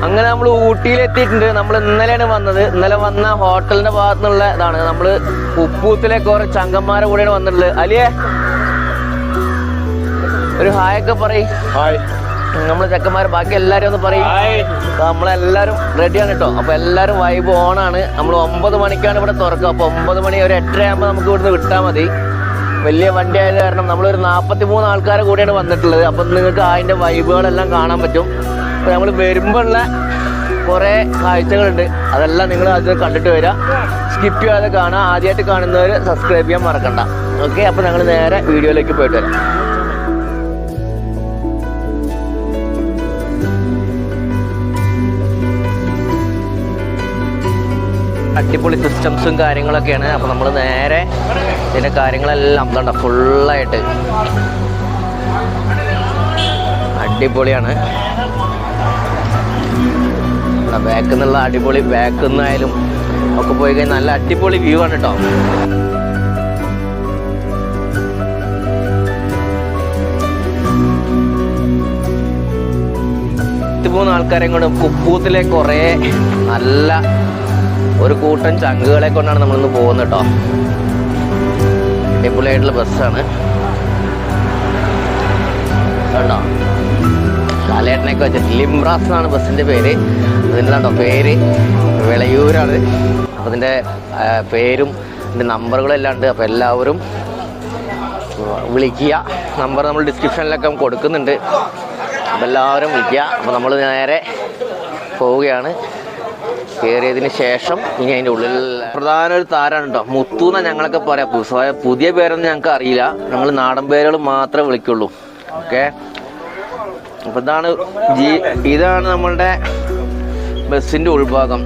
അങ്ങനെ നമ്മൾ ഊട്ടിയിലെത്തിയിട്ടുണ്ട്. നമ്മൾ ഇന്നലെയാണ് വന്നത്. ഇന്നലെ വന്ന ഹോട്ടലിന്റെ ഭാഗത്തു നിന്നുള്ള ഇതാണ്. നമ്മൾ ഉപ്പൂത്തിലേക്ക് ഓരോ ചങ്കന്മാരെ കൂടെയാണ് വന്നിട്ടുള്ളത്. അലിയേ ഒരു ഹായ് ഒക്കെ പറയും. ഹായ്. നമ്മള് ചെക്കന്മാർ ബാക്കി എല്ലാരും ഒന്ന് പറയും. നമ്മളെല്ലാരും റെഡിയാണ് കേട്ടോ. അപ്പൊ എല്ലാരും വൈബ് ഓണാണ്. നമ്മൾ 9 മണിക്കാണ് ഇവിടെ തുറക്കുക. അപ്പൊ 9 മണി ഒരു 8:30 ആകുമ്പോൾ നമുക്ക് ഇവിടുന്ന് വിട്ടാൽ മതി. വലിയ വണ്ടി ആയത് കാരണം നമ്മളൊരു 43 ആൾക്കാരെ കൂടെയാണ് വന്നിട്ടുള്ളത്. അപ്പൊ നിങ്ങൾക്ക് അതിന്റെ വൈബുകളെല്ലാം കാണാൻ പറ്റും. അപ്പൊ നമ്മൾ വരുമ്പോഴുള്ള കുറെ കാഴ്ചകളുണ്ട്. അതെല്ലാം നിങ്ങൾ അത് കണ്ടിട്ട് വരിക. സ്കിപ്പ് ചെയ്യാതെ കാണുക. ആദ്യമായിട്ട് കാണുന്നവർ സബ്സ്ക്രൈബ് ചെയ്യാൻ മറക്കണ്ട. ഓക്കെ, അപ്പൊ ഞങ്ങൾ നേരെ വീഡിയോയിലേക്ക് പോയിട്ട് വരാം. അടിപൊളി സിസ്റ്റംസും കാര്യങ്ങളൊക്കെയാണ്. അപ്പോൾ നമ്മൾ നേരെ ഇതിൻ്റെ കാര്യങ്ങളെല്ലാം കണ്ട ഫുള്ളായിട്ട് അടിപൊളിയാണ്. ബാക്കിൽ നിന്നുള്ള അടിപൊളി, ബാക്കിൽ നിന്നായാലും ഒക്കെ പോയി കഴിഞ്ഞാൽ നല്ല അടിപൊളി വ്യൂ ആണ് കേട്ടോ. ആൾക്കാരെയും കൊണ്ട് കുപ്പൂത്തിലെ കുറേ നല്ല ഒരു കൂട്ടം ചങ്കുകളെ കൊണ്ടാണ് നമ്മളിന്ന് പോകുന്നത് കേട്ടോ. അടിപൊളിയായിട്ടുള്ള ബസ്സാണ് കേട്ടോ. കാലേട്ടനൊക്കെ വെച്ചിട്ട് ലിംറാസ് എന്നാണ് ബസ്സിൻ്റെ പേര്. ഇതിൻ്റെ പേര് വിളയൂരാണ്. അപ്പോൾ ഇതിൻ്റെ പേരും ഇതിൻ്റെ നമ്പറുകളും എല്ലാം ഉണ്ട്. അപ്പോൾ എല്ലാവരും വിളിക്കുക. നമ്പർ നമ്മൾ ഡിസ്ക്രിപ്ഷനിലൊക്കെ കൊടുക്കുന്നുണ്ട്. അപ്പോൾ എല്ലാവരും വിളിക്കുക. അപ്പോൾ നമ്മൾ നേരെ പോവുകയാണ്. കയറിയതിന് ശേഷം ഇനി അതിൻ്റെ ഉള്ളിൽ പ്രധാന ഒരു താരാണ് കേട്ടോ. മുത്തൂന്ന ഞങ്ങളൊക്കെ പറയാം. പുതിയ പേരൊന്നും ഞങ്ങൾക്ക് അറിയില്ല. നമ്മൾ നാടൻ പേരുകൾ മാത്രമേ വിളിക്കുള്ളൂ. ഓക്കെ, അപ്പോൾ ഇതാണ് നമ്മളുടെ ബസ്സിൻ്റെ ഉൾഭാഗം.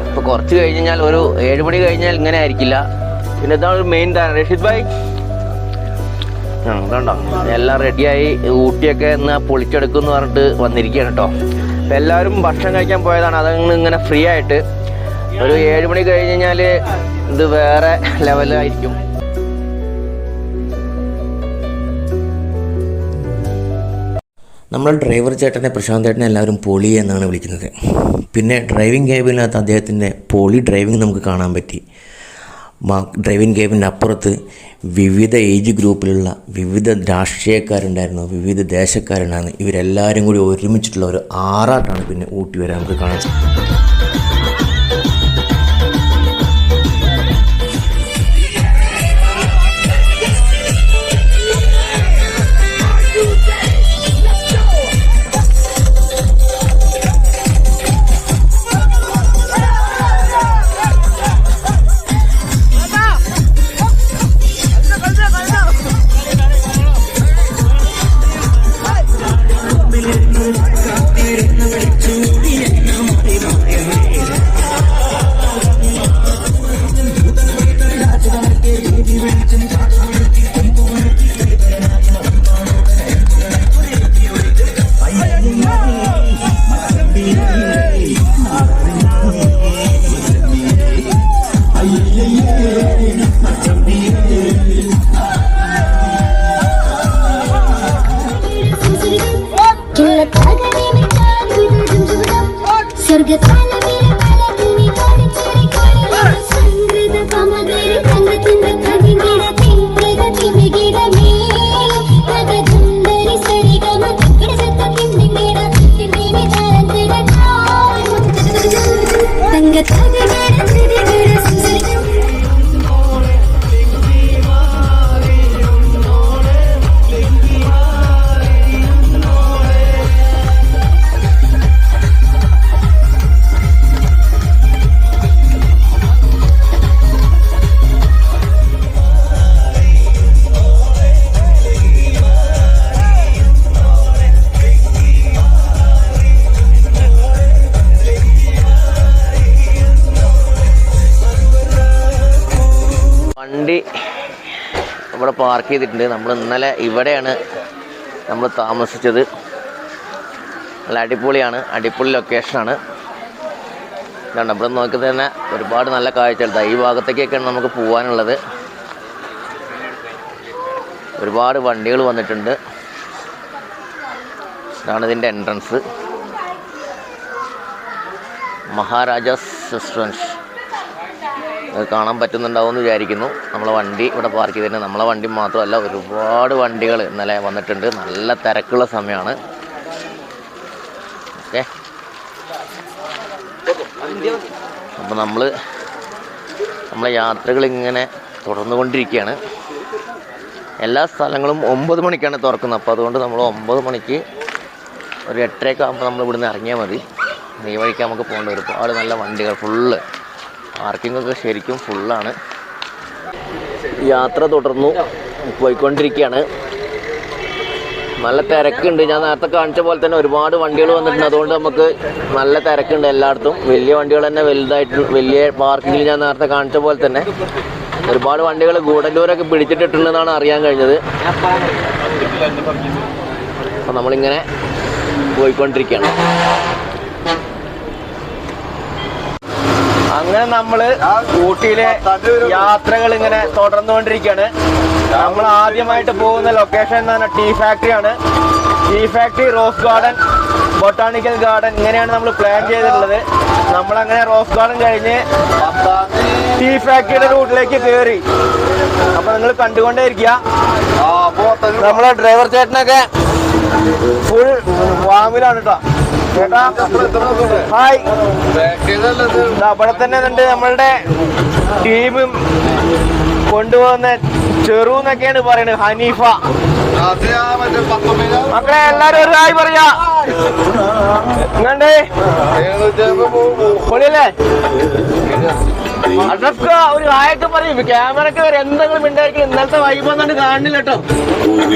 ഇപ്പോൾ കുറച്ച് കഴിഞ്ഞ് കഴിഞ്ഞാൽ ഒരു 7 മണി കഴിഞ്ഞാൽ ഇങ്ങനെ ആയിരിക്കില്ല. പിന്നെ ഇതാണ് ഒരു മെയിൻ താരം. റഷീദ് ഭായ് കണ്ടോ, എല്ലാം റെഡിയായി. ഊട്ടിയൊക്കെ ഇന്ന് പൊളിച്ചെടുക്കുമെന്ന് പറഞ്ഞിട്ട് വന്നിരിക്കുകയാണ് കേട്ടോ. അപ്പം എല്ലാവരും ഭക്ഷണം കഴിക്കാൻ പോയതാണ്. അതങ്ങ് ഇങ്ങനെ ഫ്രീ ആയിട്ട്. ഒരു 7 മണി കഴിഞ്ഞ് കഴിഞ്ഞാൽ ഇത് വേറെ ലെവലായിരിക്കും. നമ്മൾ ഡ്രൈവർ ചേട്ടനെ, പ്രശാന്ത് ചേട്ടനെ എല്ലാവരും പോളി എന്നാണ് വിളിക്കുന്നത്. പിന്നെ ഡ്രൈവിംഗ് ക്യാബിനകത്ത് അദ്ദേഹത്തിൻ്റെ പോളി ഡ്രൈവിംഗ് നമുക്ക് കാണാൻ പറ്റി. ഡ്രൈവിംഗ് ക്യാബിൻ്റെ അപ്പുറത്ത് വിവിധ ഏജ് ഗ്രൂപ്പിലുള്ള വിവിധ രാഷ്ട്രീയക്കാരുണ്ടായിരുന്നു, വിവിധ ദേശക്കാരുണ്ടായിരുന്നു. ഇവരെല്ലാവരും കൂടി ഒരുമിച്ചിട്ടുള്ള ഒരു ആറാട്ടാണ് പിന്നെ ഊട്ടി വരെ നമുക്ക് കാണാൻ സാധിക്കും. വണ്ടി ഇവിടെ പാർക്ക് ചെയ്തിട്ടുണ്ട്. നമ്മൾ ഇന്നലെ ഇവിടെയാണ് നമ്മൾ താമസിച്ചത്. നല്ല അടിപൊളിയാണ്, അടിപൊളി ലൊക്കേഷനാണ്. ഇതാണ് ഇവിടെ നോക്കി തന്നെ ഒരുപാട് നല്ല കാഴ്ചകൾ. ഈ ഭാഗത്തേക്കൊക്കെയാണ് നമുക്ക് പോകാനുള്ളത്. ഒരുപാട് വണ്ടികൾ വന്നിട്ടുണ്ട്. ഇതാണ് ഇതിൻ്റെ എൻട്രൻസ്. മഹാരാജാസ് റെസ്റ്റോറൻറ്റ്. അത് കാണാൻ പറ്റുന്നുണ്ടാവുമെന്ന് വിചാരിക്കുന്നു. നമ്മളെ വണ്ടി ഇവിടെ പാർക്ക് ചെയ്തിട്ടുണ്ട്. നമ്മളെ വണ്ടി മാത്രമല്ല, ഒരുപാട് വണ്ടികൾ ഇന്നലെ വന്നിട്ടുണ്ട്. നല്ല തിരക്കുള്ള സമയമാണ്. ഓക്കെ, അപ്പോൾ നമ്മളെ യാത്രകൾ ഇങ്ങനെ തുടർന്നുകൊണ്ടിരിക്കുകയാണ്. എല്ലാ സ്ഥലങ്ങളും 9 മണിക്കാണ് തുറക്കുന്നത്. അപ്പോൾ അതുകൊണ്ട് നമ്മൾ 9 മണിക്ക് ഒരു 8:30 ആകുമ്പോൾ നമ്മൾ ഇവിടുന്ന് ഇറങ്ങിയാൽ മതി. ഈ വഴിക്ക് നമുക്ക് പോകേണ്ട ഒരുപാട് നല്ല വണ്ടികൾ, ഫുള്ള് പാർക്കിങ്ങൊക്കെ ശരിക്കും ഫുള്ളാണ്. യാത്ര തുടർന്നു പോയിക്കൊണ്ടിരിക്കുകയാണ്. നല്ല തിരക്കുണ്ട്. ഞാൻ നേരത്തെ കാണിച്ച പോലെ തന്നെ ഒരുപാട് വണ്ടികൾ വന്നിട്ടുണ്ട്. അതുകൊണ്ട് നമുക്ക് നല്ല തിരക്കുണ്ട് എല്ലായിടത്തും. വലിയ വണ്ടികൾ തന്നെ വലുതായിട്ട് വലിയ പാർക്കിങ്ങിൽ ഞാൻ നേരത്തെ കാണിച്ച പോലെ തന്നെ ഒരുപാട് വണ്ടികൾ ഗൂഡല്ലൂരൊക്കെ പിടിച്ചിട്ടിട്ടുണ്ടെന്നാണ് അറിയാൻ കഴിഞ്ഞത്. അപ്പോൾ നമ്മളിങ്ങനെ പോയിക്കൊണ്ടിരിക്കുകയാണ്. അങ്ങനെ നമ്മൾ ഊട്ടിയിലെ യാത്രകൾ ഇങ്ങനെ തുടർന്നുകൊണ്ടിരിക്കുകയാണ്. നമ്മൾ ആദ്യമായിട്ട് പോകുന്ന ലൊക്കേഷൻ എന്ന് പറഞ്ഞാൽ ടീ ഫാക്ടറിയാണ്. Tea factory, rose garden, botanical garden, ഇങ്ങനെയാണ് നമ്മൾ പ്ലാൻ ചെയ്തിട്ടുള്ളത്. നമ്മളങ്ങനെ റോസ് ഗാർഡൻ കഴിഞ്ഞ് ടീ ഫാക്ടറിയുടെ റൂട്ടിലേക്ക് കയറി. അപ്പൊ നിങ്ങൾ കണ്ടുകൊണ്ടേ ഇരിക്കുക. നമ്മളെ ഡ്രൈവർ ചേട്ടനൊക്കെ ഫുൾ വാമിലാണ് കേട്ടോ. ചേട്ടാ ഹായ്. അവിടെ തന്നെ ഉണ്ട് നമ്മളുടെ ടീമും കൊണ്ടുപോകുന്ന ചെറു എന്നൊക്കെയാണ് പറയുന്നത്, ഹനീഫ. മക്കളെ എല്ലാരും ഒരു ഹായ് പറയാ. ഇങ്ങണ്ട് പൊളിയല്ലേ? അതൊക്കെ ഒരു ഹായൊക്കെ പറയും. ക്യാമറക്ക് വരെ എന്തെങ്കിലും ഉണ്ടായിരിക്കും. ഇന്നലത്തെ വൈബ് ഒന്നും കാണില്ല കേട്ടോ.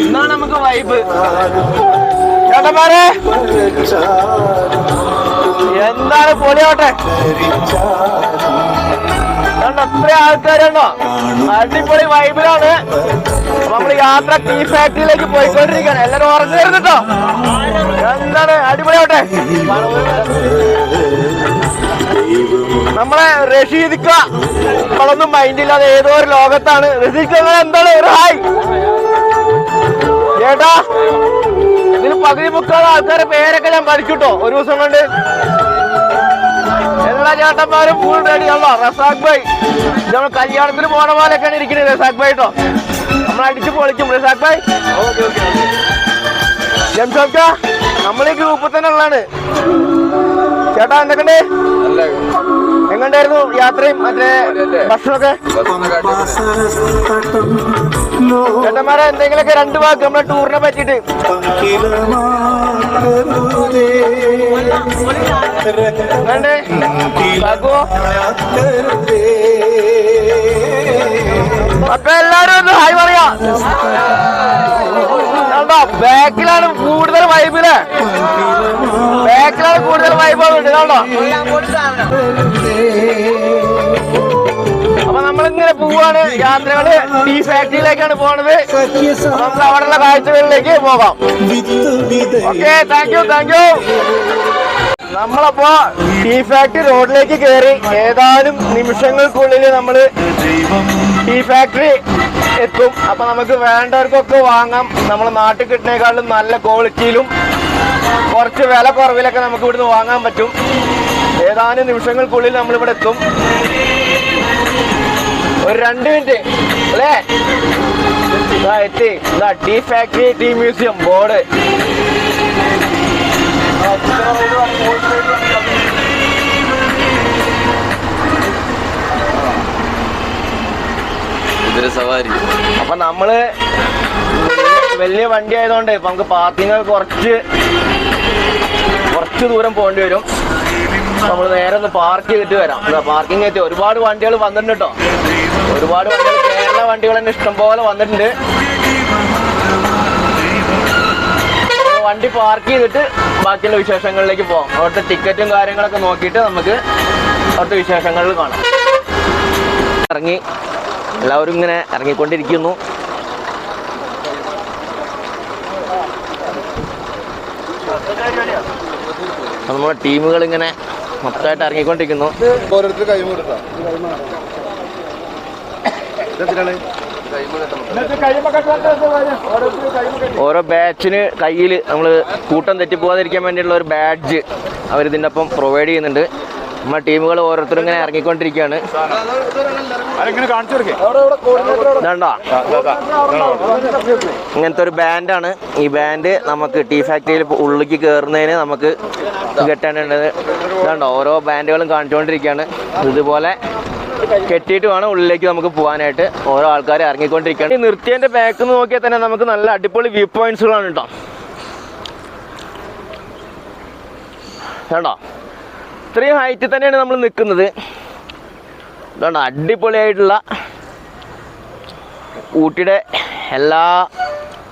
ഇന്നാണ് നമുക്ക് വൈബ്. ചേട്ടന്മാരെ എന്താണ് പൊളിയോട്ടെ. എത്ര ആൾക്കാരുണ്ടോ, അടിപൊളി വൈബിലാണ്. നമ്മള് യാത്ര ടീ ഫാക്ടറിയിലേക്ക് പോയിക്കൊണ്ടിരിക്കുകയാണ്. എല്ലാരും ഉറങ്ങരുത് കേട്ടോ. എന്താണ് അടിപൊളിയോട്ടെ. നമ്മളെ റഷീദിക്ക നമ്മളൊന്നും മൈൻഡില്ലാതെ ഏതോ ഒരു ലോകത്താണ്. റഷീദിക്ക എന്താണ് ഒരു ഹായ് ചേട്ടാ. ഇതിന് പകുതി മുക്കാൽ ആൾക്കാരുടെ പേരൊക്കെ ഞാൻ പഠിച്ചിട്ടോ ഒരു ദിവസം കൊണ്ട്. എല്ലാ ചേട്ടന്മാരും ഫുൾ റെഡി ആണല്ലോ. റസാഖ് ഭായ് നമ്മൾ കല്യാണത്തിന് പോണ പോലെയൊക്കെയാണ് ഇരിക്കുന്നത്. റസാഖ് ഭായ് കേട്ടോ, നമ്മൾ അടിച്ചു പൊളിക്കും. റസാഖ് ഭായ്, ജംഷോക്ക നമ്മൾ ഈ ഗ്രൂപ്പിൽ തന്നെ ഉള്ളതാണ്. ചേട്ടാ എന്തൊക്കെയുണ്ട്? എങ്ങനെയായിരുന്നു യാത്രയും മറ്റേ ഭക്ഷണമൊക്കെ? ചേട്ടന്മാരെ എന്തെങ്കിലുമൊക്കെ 2 വാക്ക് നമ്മളെ ടൂറിനെ പറ്റിയിട്ട്. അപ്പൊ എല്ലാരും ഒന്ന് ഹായ് പറയാ. ബാക്കിലാണ് കൂടുതൽ വൈബില്, ബാക്കിലാണ് കൂടുതൽ വൈബ് ആവുന്നുണ്ട് കേട്ടോ. അപ്പൊ നമ്മളിങ്ങനെ പോവാണ്. യാത്രകള് ടീ ഫാക്ടറിയിലേക്കാണ് പോണത്. നമുക്ക് അവിടെയുള്ള കാഴ്ചകളിലേക്ക് പോകാം. Okay, thank you. നമ്മളപ്പോ ടീ ഫാക്ടറി റോഡിലേക്ക് കയറി. ഏതാനും നിമിഷങ്ങൾക്കുള്ളിൽ നമ്മള് ടീ ഫാക്ടറി എത്തും. അപ്പൊ നമുക്ക് വേണ്ടവർക്കൊക്കെ വാങ്ങാം. നമ്മളെ നാട്ടിൽ കിട്ടുന്നേക്കാളും നല്ല ക്വാളിറ്റിയിലും കുറച്ച് വില കുറവിലൊക്കെ നമുക്ക് ഇവിടുന്ന് വാങ്ങാൻ പറ്റും. ഏതാനും നിമിഷങ്ങൾക്കുള്ളിൽ നമ്മളിവിടെ എത്തും. ഒരു 2 മിനിറ്റ് അല്ലേ? എത്തി. Tea factory, tea museum board. സവാരി. അപ്പൊ നമ്മള് വലിയ വണ്ടി ആയതുകൊണ്ട് ഇപ്പൊ നമുക്ക് പാർക്കിംഗ് കുറച്ച് ദൂരം പോകേണ്ടി വരും. നമ്മൾ നേരെ ഒന്ന് പാർക്ക് ചെയ്തിട്ട് വരാം. പാർക്കിംഗ് എത്തി. ഒരുപാട് വണ്ടികൾ വന്നിട്ടുണ്ട് കേട്ടോ. ഒരുപാട് വണ്ടികൾ, കേരള വണ്ടികൾ തന്നെ ഇഷ്ടംപോലെ വന്നിട്ടുണ്ട്. വണ്ടി പാർക്ക് ചെയ്തിട്ട് ബാക്കിയുള്ള വിശേഷങ്ങളിലേക്ക് പോകാം. അവിടുത്തെ ടിക്കറ്റും കാര്യങ്ങളൊക്കെ നോക്കിയിട്ട് നമുക്ക് അവിടുത്തെ വിശേഷങ്ങളിൽ കാണാം. ഇറങ്ങി എല്ലാവരും ഇങ്ങനെ ഇറങ്ങിക്കൊണ്ടിരിക്കുന്നു. നമ്മുടെ ടീമുകൾ ഇങ്ങനെ മൊത്തമായിട്ട് ഇറങ്ങിക്കൊണ്ടിരിക്കുന്നു. ഓരോ ബാച്ചിന് കയ്യിൽ നമ്മൾ കൂട്ടം തെറ്റിപ്പോകാതിരിക്കാൻ വേണ്ടിയിട്ടുള്ള ഒരു ബാഡ്ജ് അവരിതിൻ്റെ ഒപ്പം പ്രൊവൈഡ് ചെയ്യുന്നുണ്ട്. നമ്മുടെ ടീമുകൾ ഓരോരുത്തരും ഇങ്ങനെ ഇറങ്ങിക്കൊണ്ടിരിക്കുകയാണ്. ഇതാണ്ടോ ഇങ്ങനത്തെ ഒരു ബാൻഡാണ്. ഈ ബാൻഡ് നമുക്ക് ടീ ഫാക്ടറിയിൽ ഉള്ളിലേക്ക് കയറുന്നതിന് നമുക്ക് കെട്ടേണ്ടത്. ഇതാണ്ടോ ഓരോ ബാൻഡുകളും കാണിച്ചുകൊണ്ടിരിക്കുകയാണ്. ഇതുപോലെ കെട്ടിയിട്ട് വേണം ഉള്ളിലേക്ക് നമുക്ക് പോകാനായിട്ട്. ഓരോ ആൾക്കാർ ഇറങ്ങിക്കൊണ്ടിരിക്കുകയാണ്. ഈ നിർത്തിയതിൻ്റെ ബാക്ക് നോക്കിയാൽ തന്നെ നമുക്ക് നല്ല അടിപൊളി വ്യൂ പോയിന്റ്സുകളാണ് കേട്ടോ. കേട്ടോ ഇത്രയും ഹൈറ്റിൽ തന്നെയാണ് നമ്മൾ നിൽക്കുന്നത്. ഇതുകൊണ്ട് അടിപൊളിയായിട്ടുള്ള ഊട്ടിയുടെ എല്ലാ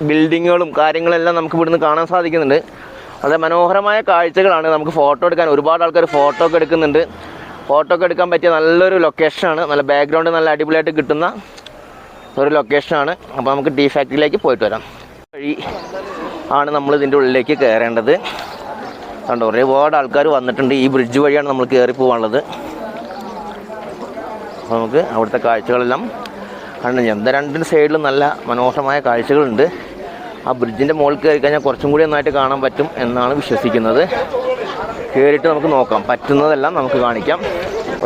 ബിൽഡിങ്ങുകളും കാര്യങ്ങളെല്ലാം നമുക്ക് ഇവിടുന്ന് കാണാൻ സാധിക്കുന്നുണ്ട്. വളരെ മനോഹരമായ കാഴ്ചകളാണ്. നമുക്ക് ഫോട്ടോ എടുക്കാൻ ഒരുപാട് ആൾക്കാർ ഫോട്ടോ ഒക്കെ എടുക്കുന്നുണ്ട്. ഫോട്ടോ ഒക്കെ എടുക്കാൻ പറ്റിയ നല്ലൊരു ലൊക്കേഷനാണ്. നല്ല ബാക്ക്ഗ്രൗണ്ട് നല്ല അടിപൊളിയായിട്ട് കിട്ടുന്ന ഒരു ലൊക്കേഷനാണ്. അപ്പോൾ നമുക്ക് ടീ ഫാക്ടറിയിലേക്ക് പോയിട്ട് വരാം. വഴി ആണ് നമ്മൾ ഇതിൻ്റെ ഉള്ളിലേക്ക് കയറേണ്ടത്. കണ്ടോ ഒരുപാട് ആൾക്കാർ വന്നിട്ടുണ്ട്. ഈ ബ്രിഡ്ജ് വഴിയാണ് നമ്മൾ കയറി പോകാനുള്ളത്. അപ്പോൾ നമുക്ക് അവിടുത്തെ കാഴ്ചകളെല്ലാം കണ്ടു. രണ്ടിന് സൈഡിലും നല്ല മനോഹരമായ കാഴ്ചകളുണ്ട്. ആ ബ്രിഡ്ജിൻ്റെ മുകളിൽ കയറി കഴിഞ്ഞാൽ കുറച്ചും കൂടി നന്നായിട്ട് കാണാൻ പറ്റും എന്നാണ് വിശ്വസിക്കുന്നത്. കയറിയിട്ട് നമുക്ക് നോക്കാം. പറ്റുന്നതെല്ലാം നമുക്ക് കാണിക്കാം.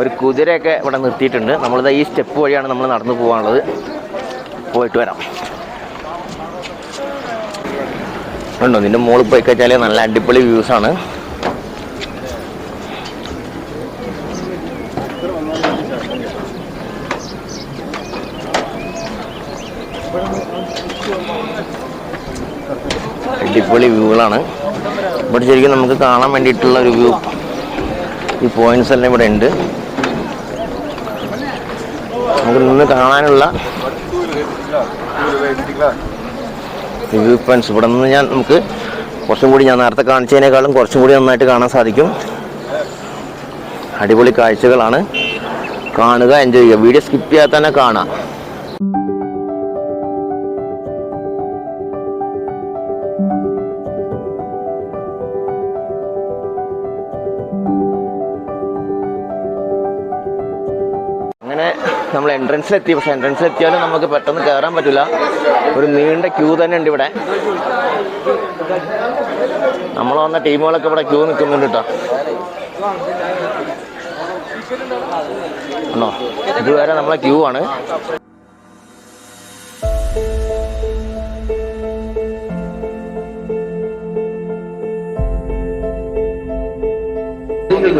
ഒരു കുതിരയൊക്കെ ഇവിടെ നിർത്തിയിട്ടുണ്ട്. നമ്മളിത് ഈ സ്റ്റെപ്പ് വഴിയാണ് നമ്മൾ നടന്നു പോകാനുള്ളത്. പോയിട്ട് വരാം. ഉണ്ടോ ഇതിൻ്റെ മുകളിൽ പോയി കഴിഞ്ഞാൽ നല്ല അടിപൊളി വ്യൂസാണ്. അടിപൊളി വ്യൂകളാണ് ഇവിടെ. ശരിക്കും നമുക്ക് കാണാൻ വേണ്ടിയിട്ടുള്ള ഒരു വ്യൂ ഈ പോയിന്റ്സ് എല്ലാം ഇവിടെ ഉണ്ട്. നമുക്ക് നിന്ന് കാണാനുള്ള വ്യൂ പോയിന്റ്സ് ഇവിടെ നിന്ന് നമുക്ക് കുറച്ചും കൂടി ഞാൻ നേരത്തെ കാണിച്ചതിനേക്കാളും കുറച്ചും കൂടി നന്നായിട്ട് കാണാൻ സാധിക്കും. അടിപൊളി കാഴ്ചകളാണ്. കാണുക, എൻജോയ് ചെയ്യുക. വീഡിയോ സ്കിപ്പ് ചെയ്യാതെ തന്നെ കാണാം. അങ്ങനെ നമ്മൾ എൻട്രൻസിലെത്തി. പക്ഷേ എൻട്രൻസിലെത്തിയാലും നമുക്ക് പെട്ടെന്ന് കയറാൻ പറ്റില്ല. ഒരു നീണ്ട ക്യൂ തന്നെ ഉണ്ട് ഇവിടെ. നമ്മൾ വന്ന ടീമുകളൊക്കെ ഇവിടെ ക്യൂ നിൽക്കുന്നുണ്ട് കേട്ടോ. ആണോ ഇതുവരെ നമ്മളെ ക്യൂ ആണ്.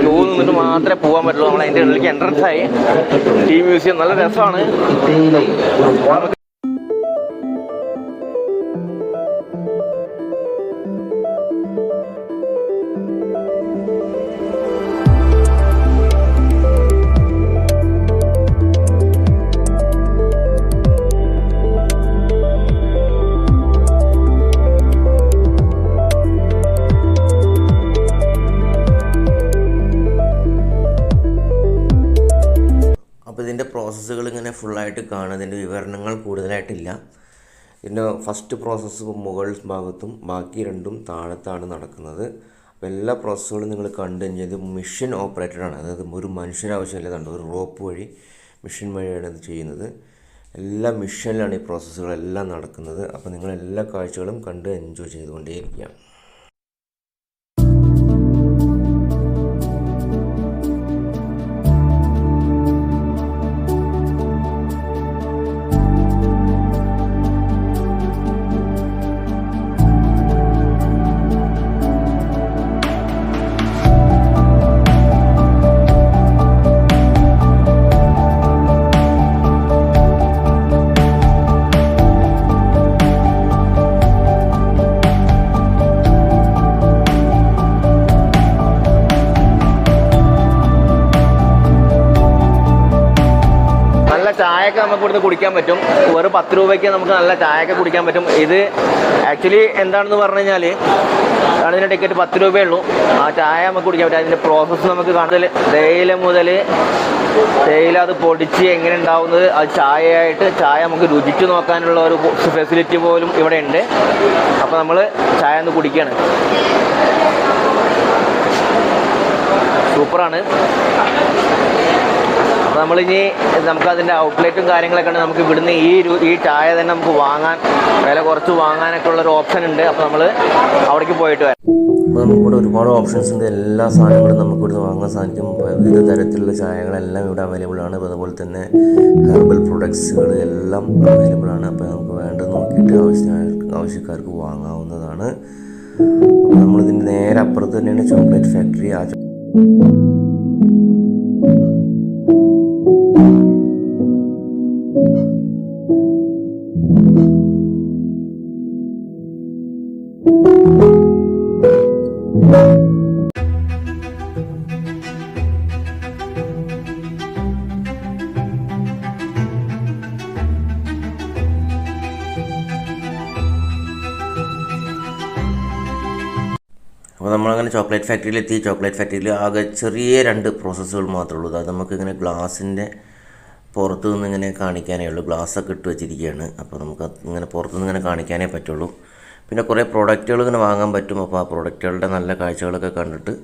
ക്യൂ നിന്നിട്ട് മാത്രമേ പോകാൻ പറ്റുള്ളൂ. നമ്മൾ അതിൻ്റെ ഉള്ളിലേക്ക് എൻട്രൻസ് ആയി. ടീ മ്യൂസിയം നല്ല രസമാണ്. അപ്പോൾ ഇതിൻ്റെ പ്രോസസ്സുകൾ ഇങ്ങനെ ഫുള്ളായിട്ട് കാണുക. ഇതിൻ്റെ വിവരണങ്ങൾ കൂടുതലായിട്ടില്ല. ഇതിൻ്റെ ഫസ്റ്റ് പ്രോസസ്സ് മുകൾ ഭാഗത്തും ബാക്കി രണ്ടും താഴത്താണ് നടക്കുന്നത്. അപ്പോൾ എല്ലാ പ്രോസസ്സുകളും നിങ്ങൾ കണ്ടു കഴിഞ്ഞാൽ മെഷീൻ ഓപ്പറേറ്റഡ് ആണ്. അതായത് ഒരു മനുഷ്യൻ്റെ ആവശ്യമില്ല. കണ്ടു ഒരു റോപ്പ് വഴി മെഷീൻ വഴിയാണ് ഇത് ചെയ്യുന്നത്. എല്ലാ മെഷീനിലാണ് ഈ പ്രോസസ്സുകളെല്ലാം നടക്കുന്നത്. അപ്പോൾ നിങ്ങൾ എല്ലാ കാഴ്ചകളും കണ്ട് എൻജോയ് ചെയ്തുകൊണ്ടേയിരിക്കുക. ചായയൊക്കെ നമുക്ക് ഇവിടുന്ന് കുടിക്കാൻ പറ്റും. വെറും 10 രൂപയ്ക്ക് നമുക്ക് നല്ല ചായയൊക്കെ കുടിക്കാൻ പറ്റും. ഇത് ആക്ച്വലി എന്താണെന്ന് പറഞ്ഞു കഴിഞ്ഞാൽ അതിൻ്റെ ടിക്കറ്റ് 10 രൂപയേ ഉള്ളൂ. ആ ചായ നമുക്ക് കുടിക്കാൻ പറ്റും. അതിൻ്റെ പ്രോസസ്സ് നമുക്ക് കാണുന്നത് തേയില മുതൽ തേയില അത് പൊടിച്ച് എങ്ങനെ ഉണ്ടാവുന്നത് അത് ചായയായിട്ട് ചായ നമുക്ക് രുചിച്ച് നോക്കാനുള്ള ഒരു ഫെസിലിറ്റി പോലും ഇവിടെ ഉണ്ട്. അപ്പോൾ നമ്മൾ ചായ ഒന്ന് കുടിക്കുകയാണ്. സൂപ്പറാണ്. അപ്പോൾ നമ്മളിനി നമുക്കതിൻ്റെ ഔട്ട്ലെറ്റും കാര്യങ്ങളൊക്കെ ഉണ്ട്. നമുക്ക് ഇവിടുന്ന് ഈ ചായ തന്നെ നമുക്ക് വാങ്ങാൻ വില കുറച്ച് വാങ്ങാനൊക്കെ ഉള്ളൊരു ഓപ്ഷൻ ഉണ്ട്. അപ്പോൾ നമ്മൾ അവിടേക്ക് പോയിട്ട് വരാം. അപ്പോൾ നമുക്കിവിടെ ഒരുപാട് ഓപ്ഷൻസ് ഉണ്ട്. എല്ലാ സാധനങ്ങളും നമുക്കിവിടെ വാങ്ങാൻ സാധിക്കും. വിവിധ തരത്തിലുള്ള ചായകളെല്ലാം ഇവിടെ അവൈലബിൾ ആണ്. അതുപോലെ തന്നെ ഹെർബൽ പ്രൊഡക്ട്സുകൾ എല്ലാം അവൈലബിൾ ആണ്. അപ്പോൾ നമുക്ക് വേണ്ടത് നോക്കിയിട്ട് ആവശ്യക്കാർക്ക് വാങ്ങാവുന്നതാണ്. അപ്പോൾ നമ്മളിതിൻ്റെ നേരെ അപ്പുറത്ത് തന്നെയാണ് ചോക്ലേറ്റ് ഫാക്ടറി. അപ്പോൾ നമ്മളങ്ങനെ ചോക്ലേറ്റ് ഫാക്ടറിയിലെത്തി. ചോക്ലേറ്റ് ഫാക്ടറിയിൽ ആകെ ചെറിയ 2 പ്രോസസ്സുകൾ മാത്രമേ ഉള്ളൂ. അത് നമുക്കിങ്ങനെ ഗ്ലാസിൻ്റെ പുറത്തു നിന്ന് ഇങ്ങനെ കാണിക്കാനേ ഉള്ളൂ. ഗ്ലാസ്സൊക്കെ ഇട്ട് വെച്ചിരിക്കുകയാണ്. അപ്പോൾ നമുക്ക് ഇങ്ങനെ പുറത്തുനിന്ന് ഇങ്ങനെ കാണിക്കാനേ പറ്റുള്ളൂ. പിന്നെ കുറേ പ്രോഡക്റ്റുകൾ ഇങ്ങനെ വാങ്ങാൻ പറ്റും. അപ്പോൾ ആ പ്രോഡക്റ്റുകളുടെ നല്ല കാഴ്ചകളൊക്കെ കണ്ടിട്ട്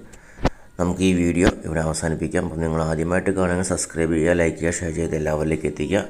നമുക്ക് ഈ വീഡിയോ ഇവിടെ അവസാനിപ്പിക്കാം. അപ്പോൾ നിങ്ങൾ ആദ്യമായിട്ട് കാണുകയാണെങ്കിൽ സബ്സ്ക്രൈബ് ചെയ്യുക, ലൈക്ക് ചെയ്യുക, ഷെയർ ചെയ്ത് എല്ലാവരിലേക്ക് എത്തിക്കുക.